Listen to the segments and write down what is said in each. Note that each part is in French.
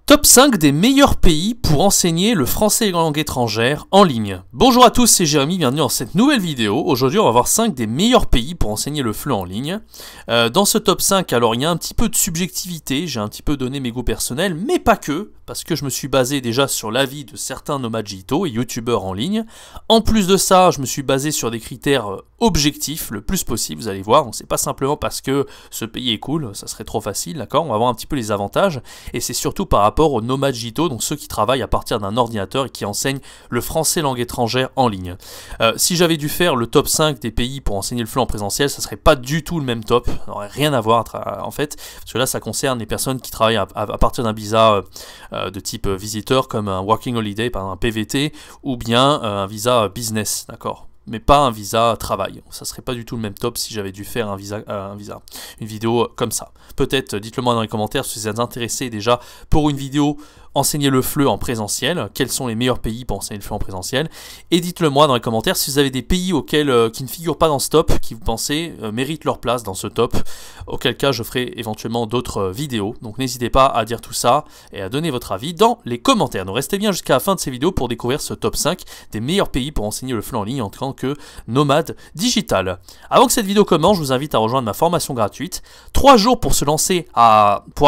Top 5 des meilleurs pays pour enseigner le français et la langue étrangère en ligne. Bonjour à tous, c'est Jérémy, bienvenue dans cette nouvelle vidéo. Aujourd'hui, on va voir 5 des meilleurs pays pour enseigner le FLE en ligne. Dans ce top 5, alors il y a un petit peu de subjectivité, j'ai un petit peu donné mes goûts personnels, mais pas que, parce que je me suis basé déjà sur l'avis de certains nomades digitaux et youtubeurs en ligne. En plus de ça, je me suis basé sur des critères objectifs le plus possible, vous allez voir. Donc c'est pas simplement parce que ce pays est cool, ça serait trop facile, d'accord. On va voir un petit peu les avantages, et c'est surtout par rapport aux nomades digitaux, donc ceux qui travaillent à partir d'un ordinateur et qui enseignent le français langue étrangère en ligne. Si j'avais dû faire le top 5 des pays pour enseigner le FLE en présentiel, ça serait pas du tout le même top, ça n'aurait rien à voir en fait, parce que là ça concerne les personnes qui travaillent à partir d'un visa de type visiteur, comme un working holiday, par exemple un PVT, ou bien un visa business, d'accord, mais pas un visa travail. Ça serait pas du tout le même top si j'avais dû faire une vidéo comme ça. Peut-être, dites-le moi dans les commentaires si vous êtes intéressé déjà pour une vidéo enseigner le FLE en présentiel, quels sont les meilleurs pays pour enseigner le FLE en présentiel, et dites-le moi dans les commentaires si vous avez des pays auxquels, qui ne figurent pas dans ce top, qui vous pensez méritent leur place dans ce top, auquel cas je ferai éventuellement d'autres vidéos. Donc n'hésitez pas à dire tout ça et à donner votre avis dans les commentaires. Donc restez bien jusqu'à la fin de ces vidéos pour découvrir ce top 5 des meilleurs pays pour enseigner le FLE en ligne en tant que nomade digital. Avant que cette vidéo commence, je vous invite à rejoindre ma formation gratuite, 3 jours pour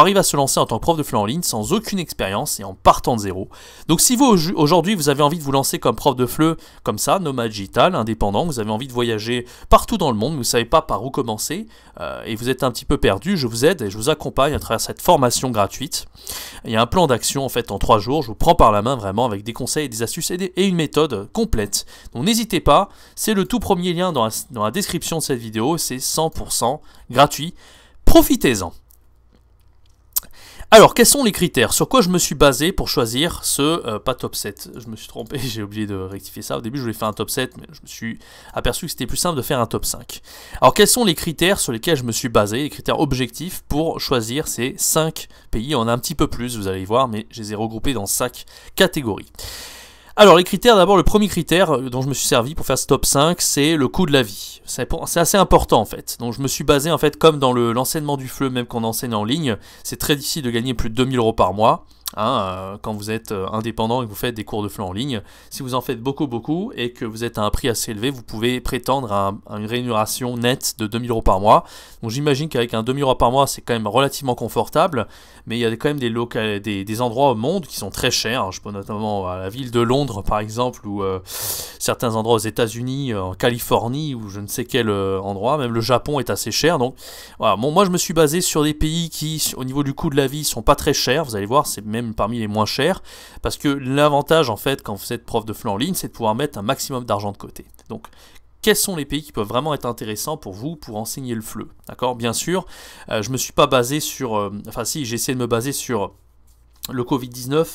arriver à se lancer en tant que prof de FLE en ligne sans aucune expérience et en partant de zéro. Donc si vous aujourd'hui vous avez envie de vous lancer comme prof de FLE comme ça, nomade digital, indépendant, vous avez envie de voyager partout dans le monde, mais vous ne savez pas par où commencer et vous êtes un petit peu perdu, je vous aide et je vous accompagne à travers cette formation gratuite. Il y a un plan d'action en fait en 3 jours, je vous prends par la main vraiment avec des conseils, des astuces et une méthode complète. Donc n'hésitez pas, c'est le tout premier lien dans la description de cette vidéo, c'est 100% gratuit, profitez-en. Alors, quels sont les critères? Sur quoi je me suis basé pour choisir pas top 7? Je me suis trompé, j'ai oublié de rectifier ça. Au début, je voulais faire un top 7, mais je me suis aperçu que c'était plus simple de faire un top 5. Alors, quels sont les critères sur lesquels je me suis basé, les critères objectifs pour choisir ces 5 pays? On a un petit peu plus, vous allez voir, mais je les ai regroupés dans 5 catégories. Alors les critères, d'abord le premier critère dont je me suis servi pour faire ce top 5, c'est le coût de la vie. C'est assez important en fait. Donc je me suis basé en fait comme dans l'enseignement du FLE, même qu'on enseigne en ligne, c'est très difficile de gagner plus de 2000 € par mois. Quand vous êtes indépendant et que vous faites des cours de FLE en ligne, si vous en faites beaucoup et que vous êtes à un prix assez élevé, vous pouvez prétendre à une rémunération nette de 2000 € par mois. Donc j'imagine qu'avec un 2000 € par mois, c'est quand même relativement confortable, mais il y a quand même des endroits au monde qui sont très chers. Je pense notamment à la ville de Londres par exemple, ou certains endroits aux États-Unis, en Californie, ou je ne sais quel endroit, même le Japon est assez cher. Donc voilà, bon, moi je me suis basé sur des pays qui, au niveau du coût de la vie, sont pas très chers. Vous allez voir, c'est même parmi les moins chers, parce que l'avantage en fait quand vous êtes prof de FLE en ligne, c'est de pouvoir mettre un maximum d'argent de côté. Donc quels sont les pays qui peuvent vraiment être intéressants pour vous pour enseigner le FLE? D'accord, bien sûr, je me suis pas basé sur, enfin si, j'ai essayé de me baser sur le Covid-19,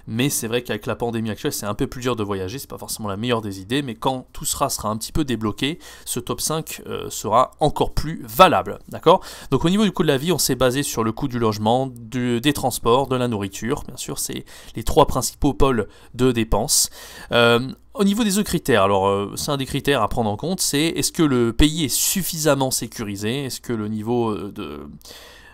mais c'est vrai qu'avec la pandémie actuelle, c'est un peu plus dur de voyager, c'est pas forcément la meilleure des idées, mais quand tout sera un petit peu débloqué, ce top 5 sera encore plus valable, d'accord? Donc au niveau du coût de la vie, on s'est basé sur le coût du logement, des transports, de la nourriture, bien sûr, c'est les 3 principaux pôles de dépenses. Au niveau des autres critères, alors c'est un des critères à prendre en compte, c'est est-ce que le pays est suffisamment sécurisé, est-ce que le niveau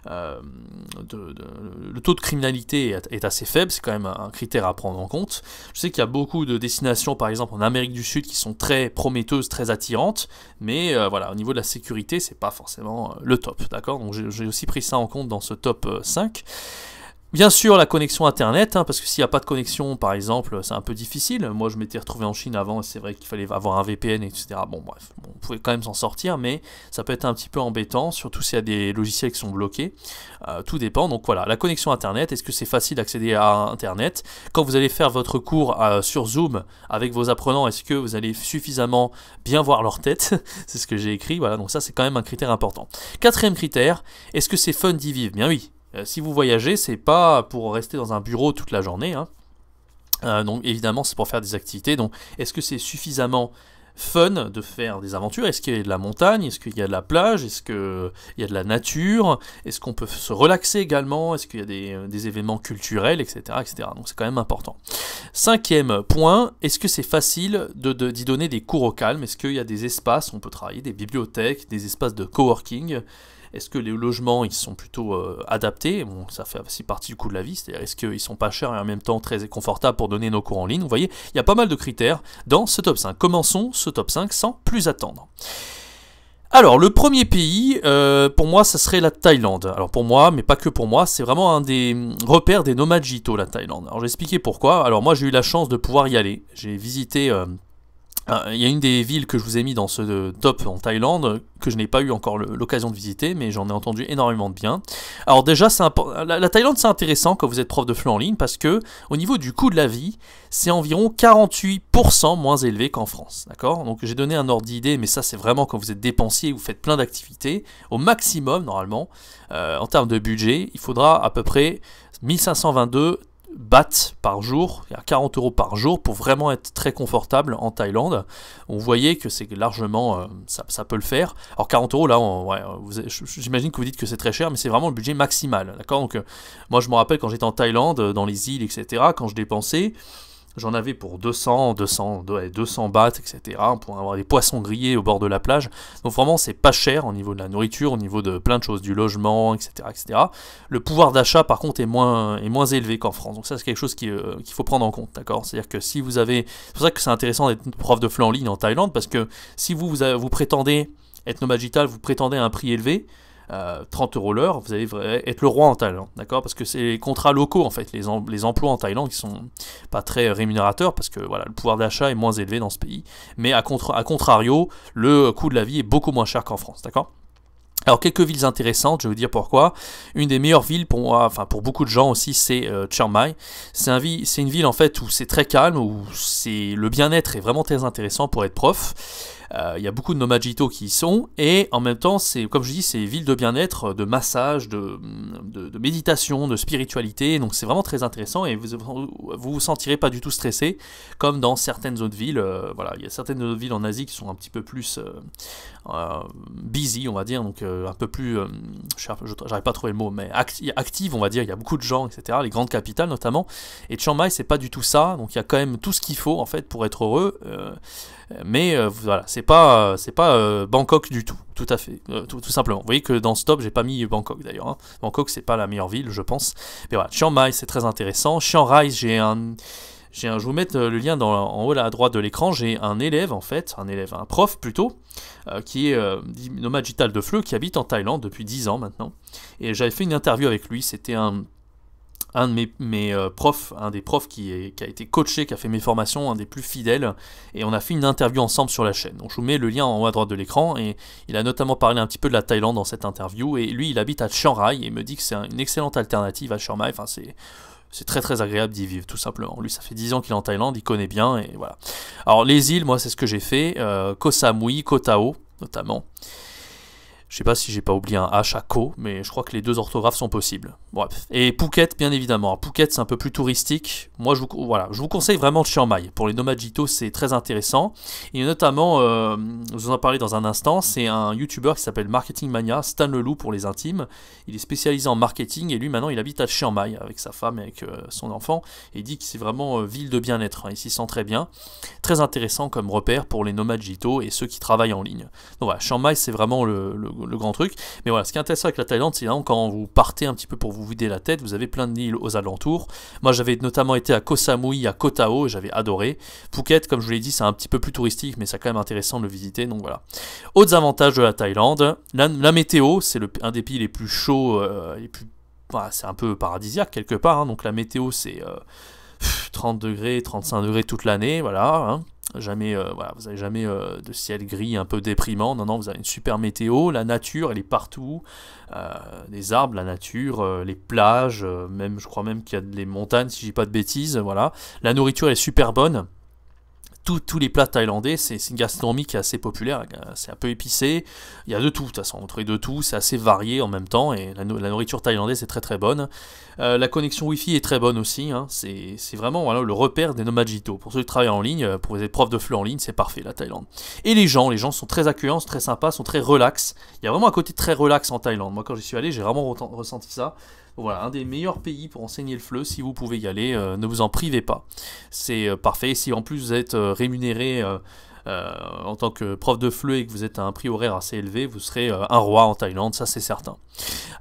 le taux de criminalité est assez faible, c'est quand même un critère à prendre en compte. Je sais qu'il y a beaucoup de destinations, par exemple en Amérique du Sud, qui sont très prometteuses, très attirantes, mais voilà, au niveau de la sécurité, c'est pas forcément le top, d'accord? Donc j'ai aussi pris ça en compte dans ce top 5. Bien sûr, la connexion internet, parce que s'il n'y a pas de connexion, par exemple, c'est un peu difficile. Moi, je m'étais retrouvé en Chine avant, et c'est vrai qu'il fallait avoir un VPN, etc. Bon, bref, on pouvait quand même s'en sortir, mais ça peut être un petit peu embêtant, surtout s'il y a des logiciels qui sont bloqués. Tout dépend. Donc voilà, la connexion internet, est-ce que c'est facile d'accéder à internet? Quand vous allez faire votre cours sur Zoom avec vos apprenants, est-ce que vous allez suffisamment bien voir leur tête? C'est ce que j'ai écrit, voilà, donc ça c'est quand même un critère important. 4e critère, est-ce que c'est fun d'y vivre? Bien oui. Si vous voyagez, c'est pas pour rester dans un bureau toute la journée, donc évidemment c'est pour faire des activités. Donc est-ce que c'est suffisamment fun de faire des aventures? Est-ce qu'il y a de la montagne? Est-ce qu'il y a de la plage? Est-ce qu'il y a de la nature? Est-ce qu'on peut se relaxer également? Est-ce qu'il y a des événements culturels, etc., etc. Donc c'est quand même important. 5e point, est-ce que c'est facile d'y donner des cours au calme? Est-ce qu'il y a des espaces où on peut travailler, des bibliothèques, des espaces de coworking? Est-ce que les logements ils sont plutôt adaptés? Bon, ça fait aussi partie du coût de la vie, c'est-à-dire est-ce qu'ils sont pas chers et en même temps très confortables pour donner nos cours en ligne? Vous voyez, il y a pas mal de critères dans ce top 5. Commençons ce top 5 sans plus attendre. Alors, le premier pays, pour moi, ça serait la Thaïlande. Alors pour moi, mais pas que pour moi, c'est vraiment un des repères des nomades digitaux, la Thaïlande. Alors je vais expliquer pourquoi. Alors moi, j'ai eu la chance de pouvoir y aller. J'ai visité... il y a une des villes que je vous ai mis dans ce top en Thaïlande, que je n'ai pas eu encore l'occasion de visiter, mais j'en ai entendu énormément de bien. Alors déjà, la Thaïlande c'est intéressant quand vous êtes prof de FLE en ligne, parce que au niveau du coût de la vie, c'est environ 48% moins élevé qu'en France. D'accord? Donc j'ai donné un ordre d'idée, mais ça c'est vraiment quand vous êtes dépensier, vous faites plein d'activités. Au maximum, normalement, en termes de budget, il faudra à peu près 1522 bahts par jour, il y a 40 € par jour pour vraiment être très confortable en Thaïlande. Vous voyez que c'est largement, ça peut le faire. Alors 40 € là, j'imagine que vous dites que c'est très cher, mais c'est vraiment le budget maximal. D'accord? Donc moi je me rappelle quand j'étais en Thaïlande, dans les îles, etc., quand je dépensais, j'en avais pour 200 bahts, etc. pour avoir des poissons grillés au bord de la plage. Donc vraiment, c'est pas cher au niveau de la nourriture, au niveau de plein de choses, du logement, etc. etc. Le pouvoir d'achat, par contre, est moins élevé qu'en France. Donc ça, c'est quelque chose qu'il faut prendre en compte, d'accord? C'est-à-dire que si vous avez... C'est pour ça que c'est intéressant d'être prof de FLE en ligne en Thaïlande, parce que si vous prétendez être nomade digital, vous prétendez à un prix élevé, 30 € l'heure, vous allez être le roi en Thaïlande, d'accord? Parce que c'est les contrats locaux en fait, les emplois en Thaïlande qui sont pas très rémunérateurs parce que voilà, le pouvoir d'achat est moins élevé dans ce pays, mais à contrario, le coût de la vie est beaucoup moins cher qu'en France, d'accord? Alors quelques villes intéressantes, je vais vous dire pourquoi. Une des meilleures villes pour moi, enfin pour beaucoup de gens aussi, c'est Chiang Mai. C'est une ville en fait où c'est très calme, où le bien-être est vraiment très intéressant pour être prof. Il y a beaucoup de nomades digitaux qui y sont, et en même temps, comme je dis, c'est une ville de bien-être, de massage, de méditation, de spiritualité, donc c'est vraiment très intéressant, et vous sentirez pas du tout stressé, comme dans certaines autres villes. Voilà, il y a certaines autres villes en Asie qui sont un petit peu plus busy, on va dire, donc un peu plus, j'arrive pas à trouver le mot, mais active, on va dire, il y a beaucoup de gens, etc., les grandes capitales notamment, et Chiang Mai, c'est pas du tout ça, donc il y a quand même tout ce qu'il faut, en fait, pour être heureux, mais voilà, c'est pas Bangkok du tout, tout à fait, tout simplement. Vous voyez que dans ce top, j'ai pas mis Bangkok d'ailleurs. Hein. Bangkok, c'est pas la meilleure ville, je pense. Mais voilà, Chiang Mai, c'est très intéressant. Chiang Rai, je vais vous mettre le lien en haut là, à droite de l'écran. J'ai un élève en fait, un prof plutôt, qui est nomade digital de FLE, qui habite en Thaïlande depuis 10 ans maintenant. Et j'avais fait une interview avec lui. C'était un de mes profs, un des profs qui a été coaché, qui a fait mes formations, un des plus fidèles, et on a fait une interview ensemble sur la chaîne. Donc je vous mets le lien en haut à droite de l'écran, et il a notamment parlé un petit peu de la Thaïlande dans cette interview, et lui il habite à Chiang Rai, et il me dit que c'est une excellente alternative à Chiang Mai, enfin c'est très très agréable d'y vivre tout simplement. Lui ça fait 10 ans qu'il est en Thaïlande, il connaît bien, et voilà. Alors les îles, moi c'est ce que j'ai fait, Koh Samui, Koh Tao notamment. Je sais pas si j'ai pas oublié un H à Ko, mais je crois que les deux orthographes sont possibles. Bref. Et Phuket, bien évidemment. Alors, Phuket, c'est un peu plus touristique. Moi, je vous conseille vraiment Chiang Mai. Pour les nomades digitaux, c'est très intéressant. Et notamment, je vous en parler dans un instant, c'est un YouTuber qui s'appelle Marketing Mania, Stan Leloup pour les intimes. Il est spécialisé en marketing et lui, maintenant, il habite à Chiang Mai avec sa femme et avec son enfant. Et il dit que c'est vraiment ville de bien-être. Hein. Il s'y sent très bien. Très intéressant comme repère pour les nomades digitaux et ceux qui travaillent en ligne. Donc voilà, Chiang Mai, c'est vraiment le grand truc. Mais voilà, ce qui est intéressant avec la Thaïlande, c'est quand vous partez un petit peu pour vous vider la tête, vous avez plein d'îles aux alentours. Moi, j'avais notamment été à Koh Samui, à Koh Tao, j'avais adoré. Phuket, comme je vous l'ai dit, c'est un petit peu plus touristique, mais c'est quand même intéressant de le visiter, donc voilà. Autres avantages de la Thaïlande, la météo, c'est un des pays les plus chauds, voilà, c'est un peu paradisiaque quelque part, hein, donc la météo, c'est 30 degrés, 35 degrés toute l'année, voilà, hein. Jamais, voilà, vous n'avez jamais de ciel gris un peu déprimant, non, vous avez une super météo, la nature, elle est partout, les arbres, la nature, les plages, même, je crois même qu'il y a des montagnes, si je dis pas de bêtises, voilà. La nourriture, elle est super bonne. Tous les plats thaïlandais, c'est une gastronomie qui est assez populaire, c'est un peu épicé, il y a de tout, de toute façon, on trouve de tout, c'est assez varié en même temps, et la nourriture thaïlandaise est très très bonne. La connexion Wi-Fi est très bonne aussi, hein. C'est vraiment voilà, le repère des nomades digitaux. Pour ceux qui travaillent en ligne, pour les profs de FLE en ligne, c'est parfait la Thaïlande. Et les gens sont très accueillants, sont très sympas, sont très relax. Il y a vraiment un côté très relax en Thaïlande. Moi quand j'y suis allé, j'ai vraiment ressenti ça. Voilà, un des meilleurs pays pour enseigner le FLE, si vous pouvez y aller, ne vous en privez pas. C'est parfait, si en plus vous êtes rémunéré en tant que prof de FLE et que vous êtes à un prix horaire assez élevé, vous serez un roi en Thaïlande, ça c'est certain.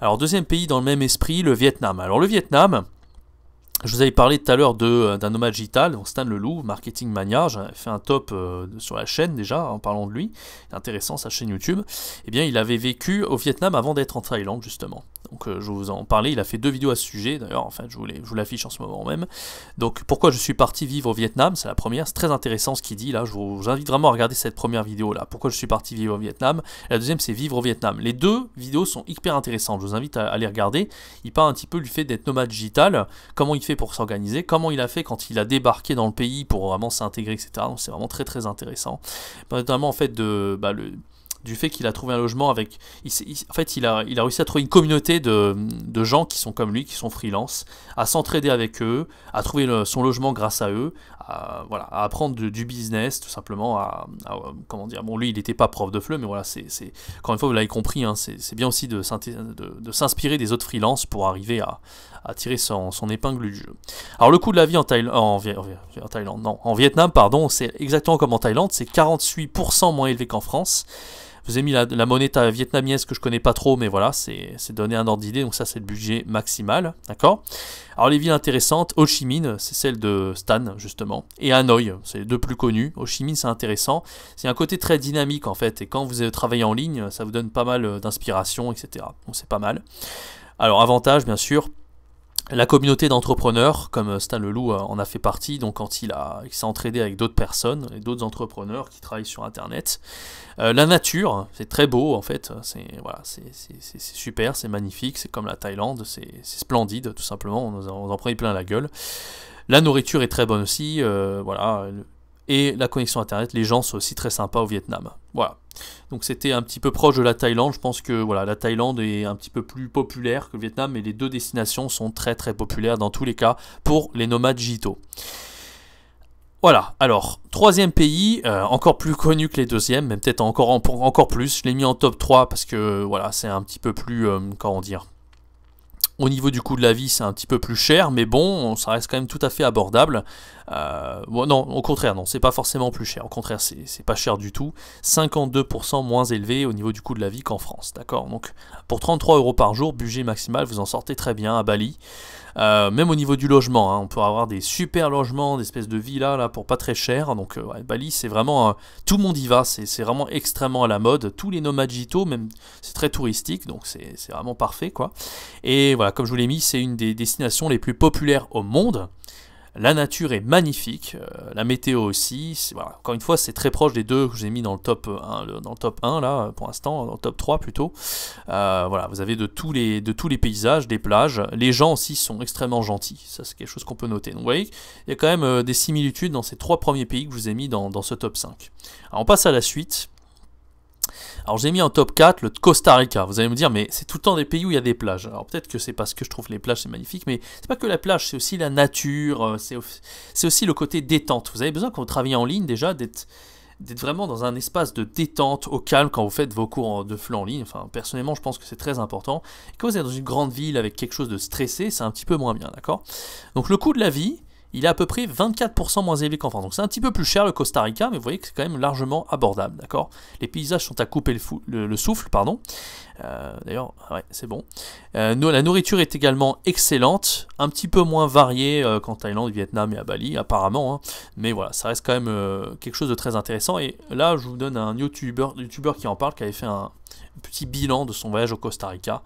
Alors deuxième pays dans le même esprit, le Vietnam. Alors le Vietnam, je vous avais parlé tout à l'heure d'un nomade digital, donc Stan Leloup, Marketing Mania, j'avais fait un top sur la chaîne déjà en parlant de lui, c'est intéressant sa chaîne YouTube. Eh bien il avait vécu au Vietnam avant d'être en Thaïlande justement. Donc je vous en parlais, il a fait 2 vidéos à ce sujet, d'ailleurs en fait je vous l'affiche en ce moment même. Donc pourquoi je suis parti vivre au Vietnam, c'est la première, c'est très intéressant ce qu'il dit là, je vous invite vraiment à regarder cette première vidéo là, pourquoi je suis parti vivre au Vietnam. Et la deuxième c'est vivre au Vietnam. Les 2 vidéos sont hyper intéressantes, je vous invite à les regarder. Il parle un petit peu du fait d'être nomade digital, comment il fait pour s'organiser, comment il a fait quand il a débarqué dans le pays pour vraiment s'intégrer, etc. Donc c'est vraiment très très intéressant. Notamment en fait du fait qu'il a trouvé un logement avec... en fait, il a réussi à trouver une communauté de gens qui sont comme lui, qui sont freelance, à s'entraider avec eux, à trouver son logement grâce à eux, voilà, à apprendre du business, tout simplement, comment dire... Bon, lui, il n'était pas prof de FLE, mais voilà, encore une fois, vous l'avez compris, hein, c'est bien aussi de s'inspirer des autres freelances pour arriver à tirer son épingle du jeu. Alors, le coût de la vie en Vietnam, pardon, c'est exactement comme en Thaïlande, c'est 48% moins élevé qu'en France. Je vous ai mis la monnaie vietnamienne que je connais pas trop, mais voilà, c'est donné un ordre d'idée, donc ça c'est le budget maximal, d'accord. Alors les villes intéressantes, Ho Chi Minh, c'est celle de Stan justement, et Hanoï, c'est les 2 plus connus. Ho Chi Minh c'est intéressant, c'est un côté très dynamique en fait, et quand vous travaillez en ligne, ça vous donne pas mal d'inspiration, etc. Donc c'est pas mal. Alors avantage bien sûr, la communauté d'entrepreneurs, comme Stan Leloup en a fait partie, donc quand il s'est entraidé avec d'autres personnes, et d'autres entrepreneurs qui travaillent sur Internet. La nature, c'est très beau en fait, c'est super, c'est magnifique, c'est comme la Thaïlande, c'est splendide tout simplement, on en prenait plein la gueule. La nourriture est très bonne aussi, voilà. Et la connexion Internet, les gens sont aussi très sympas au Vietnam. Voilà. Donc c'était un petit peu proche de la Thaïlande. Je pense que voilà, la Thaïlande est un petit peu plus populaire que le Vietnam, mais les 2 destinations sont très très populaires dans tous les cas pour les nomades digitaux. Voilà, alors, 3e pays, encore plus connu que les 2e, mais peut-être encore plus. Je l'ai mis en top 3 parce que voilà, c'est un petit peu plus, comment dire... Au niveau du coût de la vie, c'est un petit peu plus cher, mais bon, ça reste quand même tout à fait abordable. Bon, non, au contraire, non, c'est pas forcément plus cher. Au contraire, c'est pas cher du tout. 52% moins élevé au niveau du coût de la vie qu'en France, d'accord. Donc, pour 33 € par jour, budget maximal, vous en sortez très bien à Bali. Même au niveau du logement, hein, on peut avoir des super logements, des espèces de villas là pour pas très cher. Donc ouais, Bali c'est vraiment tout le monde y va, c'est vraiment extrêmement à la mode. Tous les nomades digitaux, même c'est très touristique, donc c'est vraiment parfait quoi. Et voilà, comme je vous l'ai mis, c'est une des destinations les plus populaires au monde. La nature est magnifique, la météo aussi, voilà. Encore une fois c'est très proche des 2 que j'ai mis dans le top 1 là pour l'instant, dans le top 3 plutôt. Voilà, vous avez de tous les paysages, des plages, les gens aussi sont extrêmement gentils, ça c'est quelque chose qu'on peut noter. Donc vous voyez, il y a quand même des similitudes dans ces 3 premiers pays que je vous ai mis dans ce top 5. Alors on passe à la suite. Alors j'ai mis en top 4 le Costa Rica. Vous allez me dire, mais c'est tout le temps des pays où il y a des plages. Alors peut-être que c'est parce que je trouve les plages c'est magnifique, mais c'est pas que la plage, c'est aussi la nature, c'est aussi le côté détente. Vous avez besoin quand vous travaillez en ligne déjà d'être vraiment dans un espace de détente, au calme quand vous faites vos cours de FLE en ligne. Enfin personnellement je pense que c'est très important. Et quand vous êtes dans une grande ville avec quelque chose de stressé, c'est un petit peu moins bien, d'accord. Donc le coût de la vie, il est à peu près 24% moins élevé qu'en France. Donc c'est un petit peu plus cher le Costa Rica, mais vous voyez que c'est quand même largement abordable, d'accord. Les paysages sont à couper le souffle, pardon. D'ailleurs, ouais, c'est bon. La nourriture est également excellente, un petit peu moins variée qu'en Thaïlande, au Vietnam et à Bali, apparemment. Hein. Mais voilà, ça reste quand même quelque chose de très intéressant. Et là, je vous donne un youtubeur qui en parle, qui avait fait un petit bilan de son voyage au Costa Rica,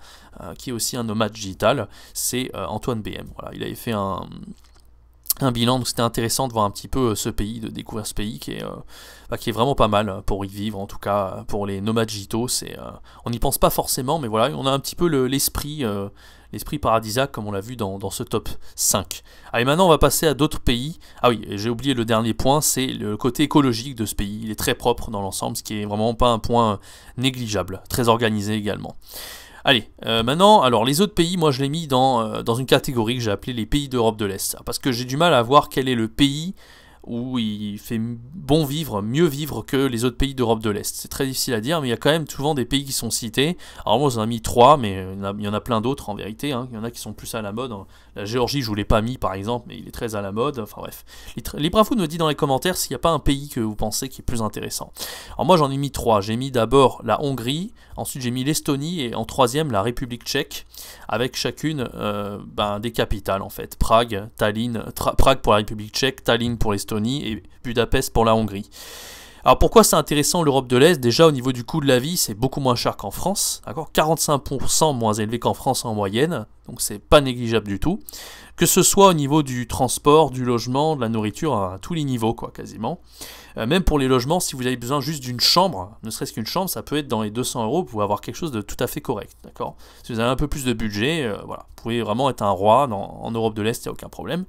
qui est aussi un nomade digital. C'est Antoine BM. Voilà, il avait fait un bilan, donc c'était intéressant de voir un petit peu ce pays, de découvrir ce pays qui est vraiment pas mal pour y vivre, en tout cas pour les nomades digitaux, on n'y pense pas forcément, mais voilà, on a un petit peu l'esprit paradisiaque comme on l'a vu dans ce top 5. Allez, maintenant on va passer à d'autres pays. Ah oui, j'ai oublié le dernier point, c'est le côté écologique de ce pays, il est très propre dans l'ensemble, ce qui est vraiment pas un point négligeable, très organisé également. Allez, maintenant, alors les autres pays, moi je l'ai mis dans une catégorie que j'ai appelée les pays d'Europe de l'Est, parce que j'ai du mal à voir quel est le pays où il fait bon vivre, mieux vivre que les autres pays d'Europe de l'Est. C'est très difficile à dire, mais il y a quand même souvent des pays qui sont cités. Alors moi j'en ai mis 3, mais il y en a plein d'autres en vérité, hein. Il y en a qui sont plus à la mode. La Géorgie, je vous l'ai pas mis par exemple, mais il est très à la mode. Enfin bref. Libreinfoot me dit dans les commentaires s'il n'y a pas un pays que vous pensez qui est plus intéressant. Alors moi j'en ai mis 3. J'ai mis d'abord la Hongrie, ensuite j'ai mis l'Estonie et en troisième la République tchèque, avec chacune des capitales en fait. Prague, Tallinn, Prague pour la République tchèque, Tallinn pour l'Estonie et Budapest pour la Hongrie. Alors pourquoi c'est intéressant l'Europe de l'Est? Déjà au niveau du coût de la vie, c'est beaucoup moins cher qu'en France, d'accord, 45% moins élevé qu'en France en moyenne, donc c'est pas négligeable du tout. Que ce soit au niveau du transport, du logement, de la nourriture, à tous les niveaux quoi, quasiment. Même pour les logements, si vous avez besoin juste d'une chambre, ne serait-ce qu'une chambre, ça peut être dans les 200 €, vous pouvez avoir quelque chose de tout à fait correct, d'accord. Si vous avez un peu plus de budget, voilà, vous pouvez vraiment être un roi en Europe de l'Est, il n'y a aucun problème.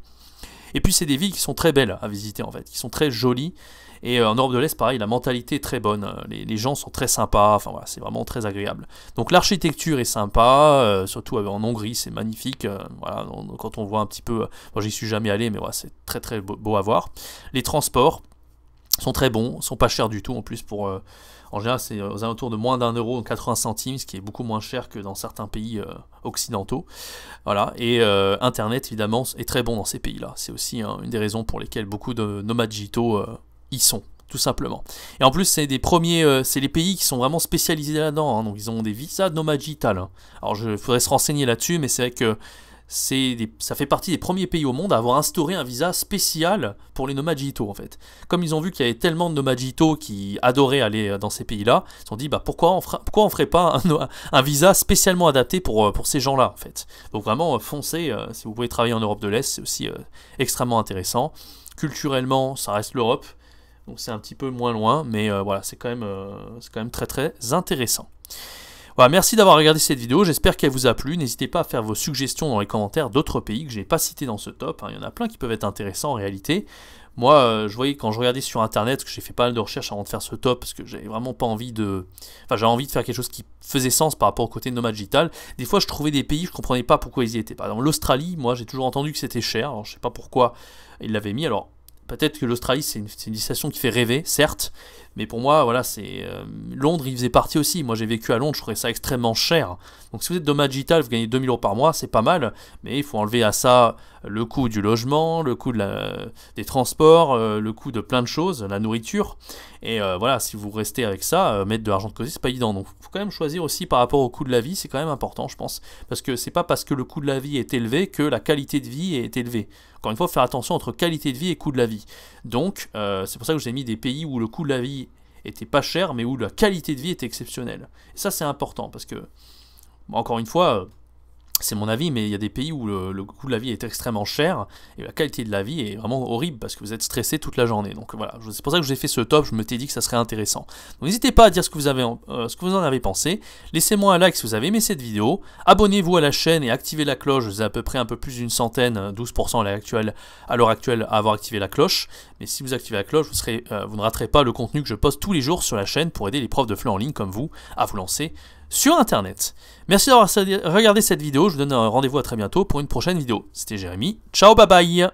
Et puis c'est des villes qui sont très belles à visiter en fait, qui sont très jolies. Et en Europe de l'Est, pareil, la mentalité est très bonne. Les gens sont très sympas, enfin voilà, c'est vraiment très agréable. Donc l'architecture est sympa, surtout en Hongrie, c'est magnifique. Voilà, quand on voit un petit peu, moi j'y suis jamais allé, mais voilà, c'est très très beau à voir. Les transports sont très bons, sont pas chers du tout en plus pour... en général, c'est aux alentours de moins d'1 euro, 80 centimes, ce qui est beaucoup moins cher que dans certains pays occidentaux. Voilà, et Internet, évidemment, est très bon dans ces pays-là. C'est aussi une des raisons pour lesquelles beaucoup de nomades digitaux y sont, tout simplement. Et en plus, c'est des premiers, c'est les pays qui sont vraiment spécialisés là-dedans, hein, donc ils ont des visas nomades digitales. Hein. Alors, il faudrait se renseigner là-dessus, mais c'est vrai que ça fait partie des premiers pays au monde à avoir instauré un visa spécial pour les nomades digitaux en fait. Comme ils ont vu qu'il y avait tellement de nomades digitaux qui adoraient aller dans ces pays-là, ils se sont dit bah pourquoi on ferait pas un visa spécialement adapté pour ces gens-là en fait. Donc vraiment foncez, si vous pouvez travailler en Europe de l'Est, c'est aussi extrêmement intéressant. Culturellement, ça reste l'Europe, donc c'est un petit peu moins loin, mais voilà, c'est quand même très très intéressant. Voilà, merci d'avoir regardé cette vidéo, j'espère qu'elle vous a plu. N'hésitez pas à faire vos suggestions dans les commentaires d'autres pays que je n'ai pas cités dans ce top. Il y en a plein qui peuvent être intéressants en réalité. Moi, je voyais quand je regardais sur internet, que j'ai fait pas mal de recherches avant de faire ce top, parce que j'avais vraiment pas envie de... Enfin, j'avais envie de faire quelque chose qui faisait sens par rapport au côté nomade digital. Des fois, je trouvais des pays, je comprenais pas pourquoi ils y étaient. Par exemple, l'Australie, moi, j'ai toujours entendu que c'était cher. Alors, je sais pas pourquoi ils l'avaient mis. Alors, peut-être que l'Australie, c'est une destination qui fait rêver, certes, mais pour moi, voilà, c'est Londres, il faisait partie aussi. Moi, j'ai vécu à Londres, je trouvais ça extrêmement cher. Donc, si vous êtes nomade digital, vous gagnez 2 000 € par mois, c'est pas mal, mais il faut enlever à ça le coût du logement, le coût des transports, le coût de plein de choses, la nourriture. Et voilà, si vous restez avec ça, mettre de l'argent de côté, c'est pas évident. Donc, il faut quand même choisir aussi par rapport au coût de la vie, c'est quand même important, je pense, parce que c'est pas parce que le coût de la vie est élevé que la qualité de vie est élevée. Encore une fois, faire attention entre qualité de vie et coût de la vie. Donc, c'est pour ça que j'ai mis des pays où le coût de la vie était pas cher, mais où la qualité de vie était exceptionnelle. Et ça, c'est important, parce que, encore une fois, c'est mon avis, mais il y a des pays où le coût de la vie est extrêmement cher, et la qualité de la vie est vraiment horrible, parce que vous êtes stressé toute la journée. Donc voilà, c'est pour ça que j'ai fait ce top, je me suis dit que ça serait intéressant. Donc n'hésitez pas à dire ce que vous en avez pensé, laissez-moi un like si vous avez aimé cette vidéo, abonnez-vous à la chaîne et activez la cloche, vous avez à peu près un peu plus d'une centaine, 12% à l'heure actuelle à avoir activé la cloche, mais si vous activez la cloche, vous ne raterez pas le contenu que je poste tous les jours sur la chaîne pour aider les profs de FLE en ligne comme vous à vous lancer sur internet. Merci d'avoir regardé cette vidéo, je vous donne un rendez-vous à très bientôt pour une prochaine vidéo. C'était Jérémy, ciao bye bye.